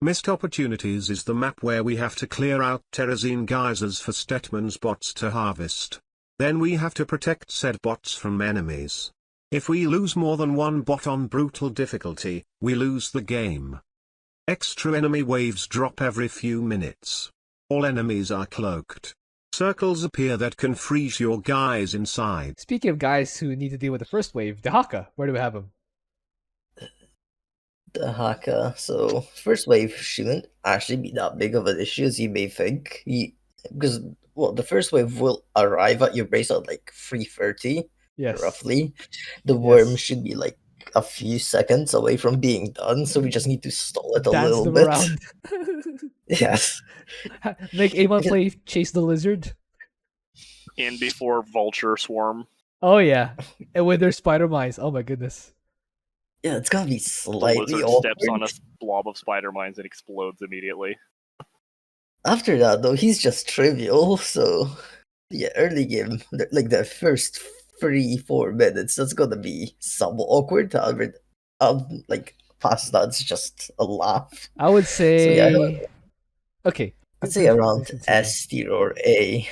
Missed Opportunities is the map where we have to clear out terrazine geysers for Stetman's bots to harvest. Then we have to protect said bots from enemies. If we lose more than one bot on brutal difficulty, we lose the game. Extra enemy waves drop every few minutes. All enemies are cloaked. Circles appear that can freeze your guys inside. Speaking of guys who need to deal with the first wave, Dehaka, where do we have him? Dehaka. So first wave shouldn't actually be that big of an issue as you may think. Because the first wave will arrive at your base at like 3:30, Yes. roughly. The worm should be like a few seconds away from being done, so we just need to stall it a Dance little them bit. around. Yes. Make Amon play Chase the Lizard. In before Vulture Swarm. Oh yeah, and with their spider mines. Oh my goodness. Yeah, it's gonna be The slightly lizard awkward. steps on a blob of spider mines and explodes immediately. After that, though, he's just trivial. So, yeah, early game, like the first 3-4 minutes, that's gonna be somewhat awkward. However, like past that, it's just a laugh. I would say. So, yeah, okay. I'd say around continue. S tier or A.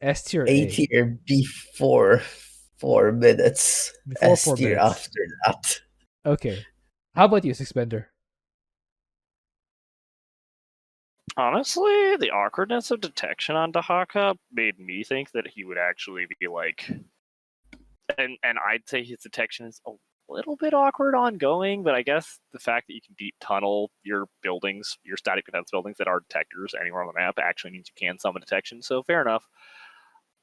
S tier, A tier before 4 minutes. Before S 4 tier minutes. after that. Okay. How about you, Sticksbender? Honestly, the awkwardness of detection on Dehaka made me think that he would actually be like, and I'd say his detection is a little bit awkward ongoing, but I guess the fact that you can deep tunnel your buildings, your static defense buildings that are detectors anywhere on the map actually means you can summon detection, so fair enough.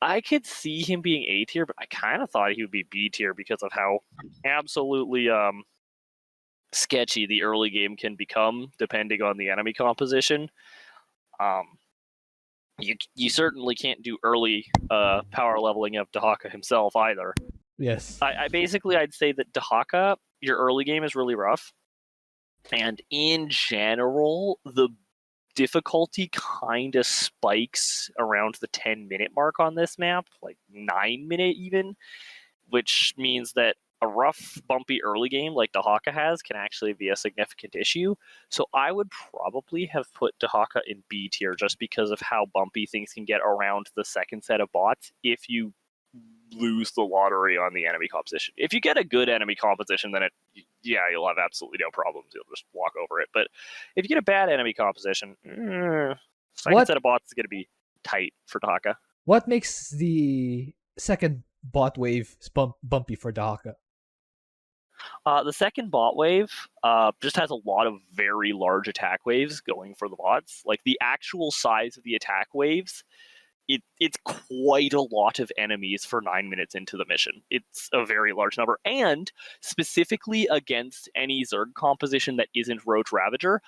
I could see him being A tier, but I kind of thought he would be B tier because of how absolutely sketchy the early game can become depending on the enemy composition. You certainly can't do early power leveling of Dehaka himself either. Yes. I'd say that Dehaka, your early game is really rough, and in general, the difficulty kind of spikes around the 10-minute mark on this map, like 9-minute even, which means that a rough, bumpy early game like Dehaka has can actually be a significant issue. So I would probably have put Dehaka in B tier just because of how bumpy things can get around the second set of bots if you lose the lottery on the enemy composition. If you get a good enemy composition, then you'll have absolutely no problems. You'll just walk over it. But if you get a bad enemy composition, second set of bots is going to be tight for Dehaka. What makes the second bot wave bumpy for Dehaka? The second bot wave just has a lot of very large attack waves going for the bots. Like the actual size of the attack waves, it's quite a lot of enemies for 9 minutes into the mission. It's a very large number, and specifically against any Zerg composition that isn't Roach Ravager,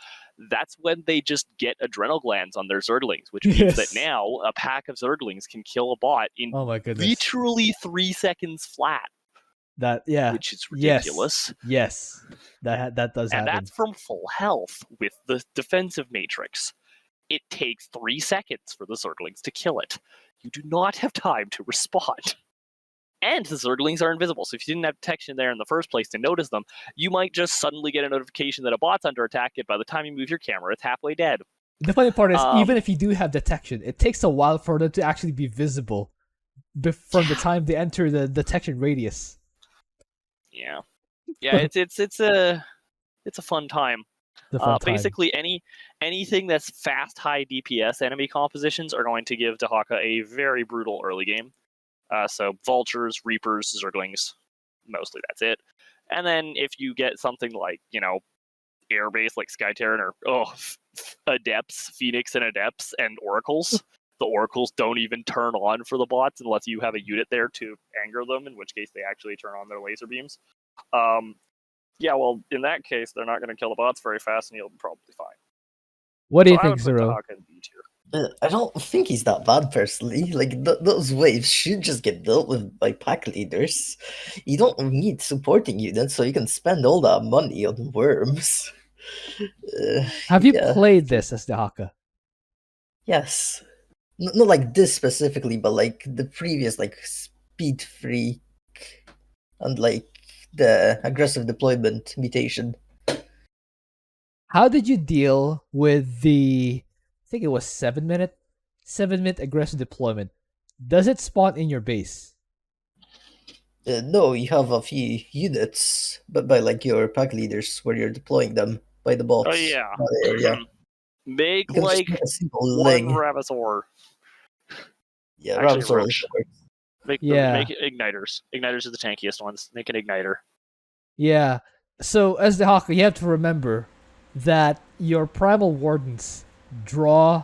that's when they just get adrenal glands on their Zerglings, which means that now a pack of Zerglings can kill a bot in literally 3 seconds flat. Which is ridiculous. Yes. That does happen. And that's from full health with the defensive matrix. It takes 3 seconds for the Zerglings to kill it. You do not have time to respond. And the Zerglings are invisible, so if you didn't have detection there in the first place to notice them, you might just suddenly get a notification that a bot's under attack, and by the time you move your camera, it's halfway dead. The funny part is, even if you do have detection, it takes a while for them to actually be visible from the time they enter the detection radius. Yeah, it's a fun time. Basically, anything that's fast, high DPS enemy compositions are going to give Dehaka a very brutal early game. So Vultures, Reapers, Zerglings, mostly that's it. And then if you get something like, Airbase like Sky Terran or Adepts, Phoenix and Adepts and Oracles, the Oracles don't even turn on for the bots unless you have a unit there to anger them, in which case they actually turn on their laser beams. In that case, they're not going to kill the bots very fast, and you'll be probably fine. What do you think, Zero? I don't think he's that bad, personally. Like, those waves should just get dealt with by pack leaders. You don't need supporting units, so you can spend all that money on worms. Have you played this as Dehaka? Yes. Not like this specifically, but like the previous, like Speed Freak and like the aggressive deployment mutation. How did you deal with the? I think it was 7 minute aggressive deployment. Does it spawn in your base? No, you have a few units, but by like your pack leaders where you're deploying them by the bots. Oh yeah. That area. Make You can just like make a simple one leg. Ravasaur. Yeah, Actually, Ramsor Roach. Make igniters. Igniters are the tankiest ones. Make an igniter. Yeah. So as the Hawker, you have to remember that your primal wardens draw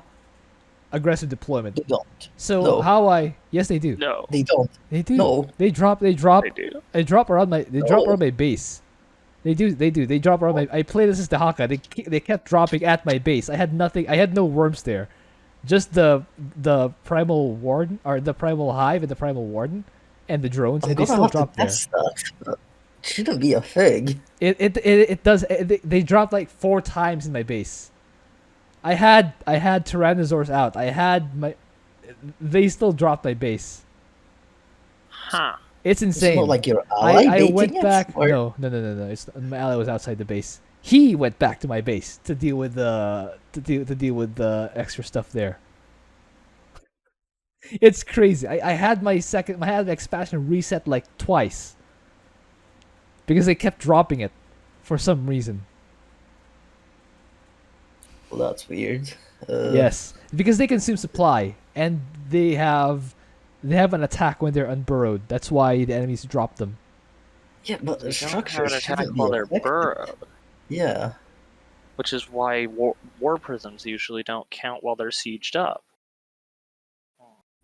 aggressive deployment. They don't. So No. yes they do. No, They don't. They do. No. They drop they do. They drop around my No. base. They do. They drop around my. I played this as the Haka. They kept dropping at my base. I had nothing. I had no worms there, just the primal warden or the primal hive and the primal warden, and the drones, and they still drop there. That shouldn't be a thing. It does. They dropped like 4 times in my base. I had Tyrannosaurs out. They still dropped my base. Huh. It's insane. It's not like your ally I baiting went it, back. or- No. My ally was outside the base. He went back to my base to deal with the extra stuff there. It's crazy. I had my expansion reset like twice because they kept dropping it for some reason. Well, that's weird. Yes, because they consume supply and they have an attack when they're unburrowed. That's why the enemies drop them. Yeah, but the They don't have structure an attack shouldn't be while they're affected. burrowed, Yeah. which is why war prisms usually don't count while they're sieged up.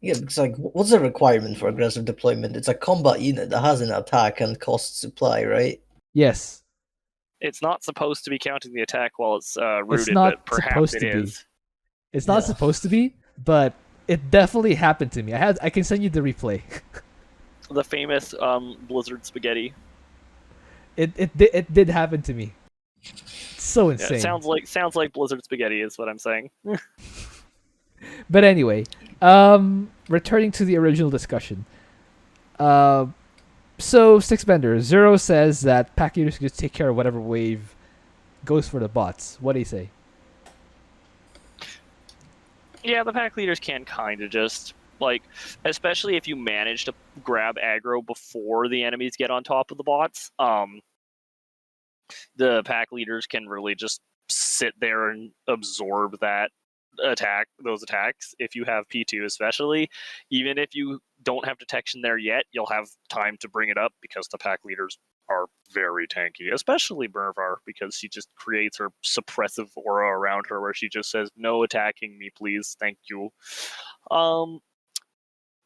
Yeah, because like, what's the requirement for aggressive deployment? It's a combat unit that has an attack and costs supply, right? Yes, It's not supposed to be counting the attack while it's rooted, it's not but perhaps supposed it to be. is. It's not Yeah. supposed to be, but it definitely happened to me. I can send you the replay. The famous Blizzard spaghetti. It did happen to me. It's so Yeah, insane. it sounds like Blizzard spaghetti is what I'm saying. But anyway, returning to the original discussion. So Sticksbender Zero says that pack leaders can just take care of whatever wave goes for the bots. What do you say? Yeah, the pack leaders can kind of just, like, especially if you manage to grab aggro before the enemies get on top of the bots, the pack leaders can really just sit there and absorb those attacks. If you have P2 especially, even if you don't have detection there yet, you'll have time to bring it up because the pack leaders are very tanky, especially Mervar, because she just creates her suppressive aura around her where she just says, no attacking me, please, thank you.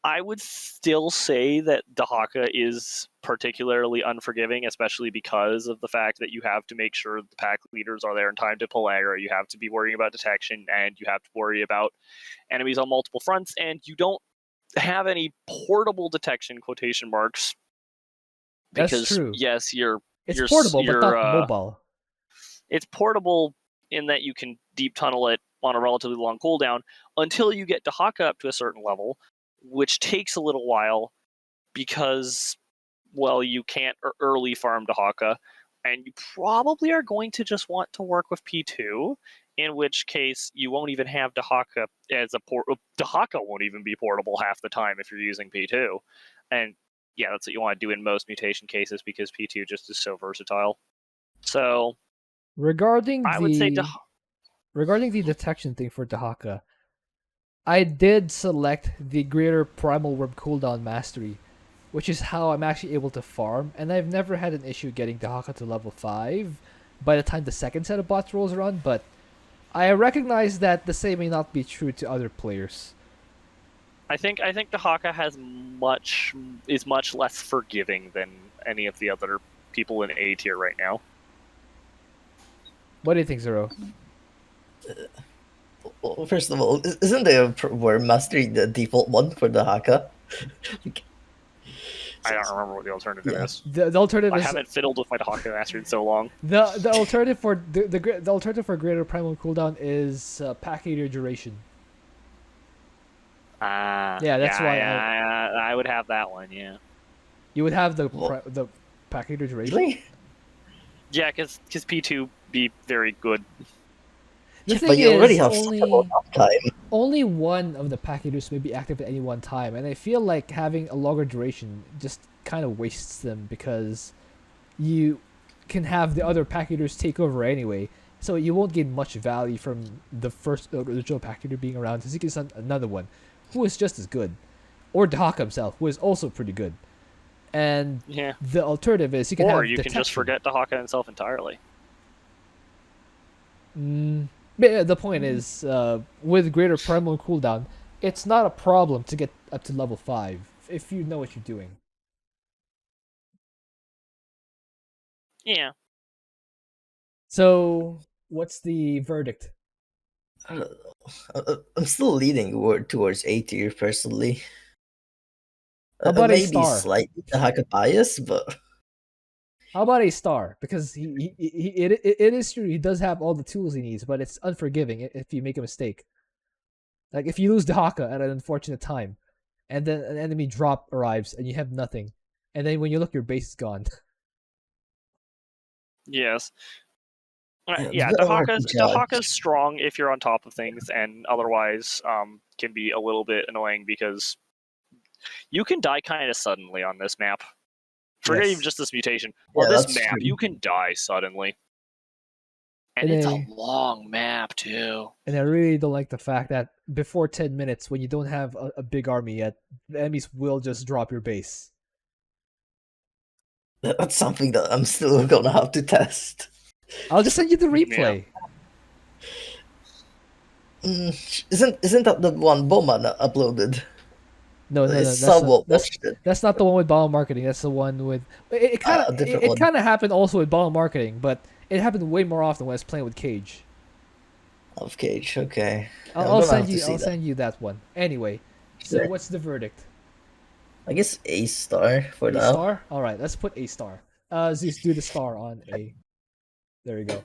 I would still say that Dehaka is particularly unforgiving, especially because of the fact that you have to make sure the pack leaders are there in time to pull aggro. You have to be worrying about detection, and you have to worry about enemies on multiple fronts, and you don't have any portable detection, quotation marks. Because, That's true. yes, It's you're portable, but you're, not mobile. It's portable in that you can deep tunnel it on a relatively long cooldown until you get Dehaka up to a certain level, which takes a little while because, well, you can't early farm Dehaka, and you probably are going to just want to work with P2, in which case you won't even have Dehaka as a Dehaka won't even be portable half the time if you're using P2. And yeah, that's what you want to do in most mutation cases because P2 just is so versatile. So Regarding I would say regarding the detection thing for Dehaka, I did select the greater primal worm cooldown mastery, which is how I'm actually able to farm, and I've never had an issue getting Dehaka to level 5 by the time the second set of bots rolls around, but I recognize that the same may not be true to other players. I think Dehaka is much less forgiving than any of the other people in A tier right now. What do you think, Zero? Well, first of all, isn't the worm mastery the default one for Dehaka? I don't remember what the alternative Yeah. is. The alternative I is haven't fiddled with my Dehaka mastery in so long. the alternative for the alternative for greater primal cooldown is pack leader duration. Yeah, that's why I would have that one. Yeah, You would have the Well- pack leader duration. Really? yeah, because P2 be very good. The Yeah, thing but you already is, have such a long uptime. only one of the packages may be active at any one time, and I feel like having a longer duration just kind of wastes them because you can have the other packages take over anyway, so you won't gain much value from the first original packager being around. Since you can send another one who is just as good, or Dehaka himself, who is also pretty good. And Yeah. the alternative is you can Or have you can just detection. forget Dehaka himself entirely. But yeah, the point is, with greater primal cooldown, it's not a problem to get up to level 5 if you know what you're doing. Yeah. So, what's the verdict? I don't know. I'm still leaning towards A tier personally. How about a Maybe star? slightly Dehaka bias, but How about a star? Because it is true he does have all the tools he needs, but it's unforgiving if you make a mistake. Like if you lose Dehaka at an unfortunate time, and then an enemy drop arrives and you have nothing, and then when you look, your base is gone. Yes. it's a bit hard to judge. Dehaka's strong if you're on top of things, and otherwise can be a little bit annoying because you can die kind of suddenly on this map. Forget Yes. even just this mutation. Yeah, On this that's map, true. you can die suddenly. And And it's I- a long map, too. And I really don't like the fact that before 10 minutes, when you don't have a big army yet, the enemies will just drop your base. That's something that I'm still gonna have to test. I'll just send you the replay. Isn't that the one Bowman uploaded? No, It's somewhat watched it. that's not the one with bottle marketing. That's the one with it kind A of different it one. kind of happened also with bottle marketing, but it happened way more often when I was playing with Cage. Of Cage, okay. I'll, I'm I'll gonna send have to you see I'll that. send you that one. Anyway, so Sure. what's the verdict? I guess A star for A now. star? All right, let's put A star. Zeus, do the star on A. There you go.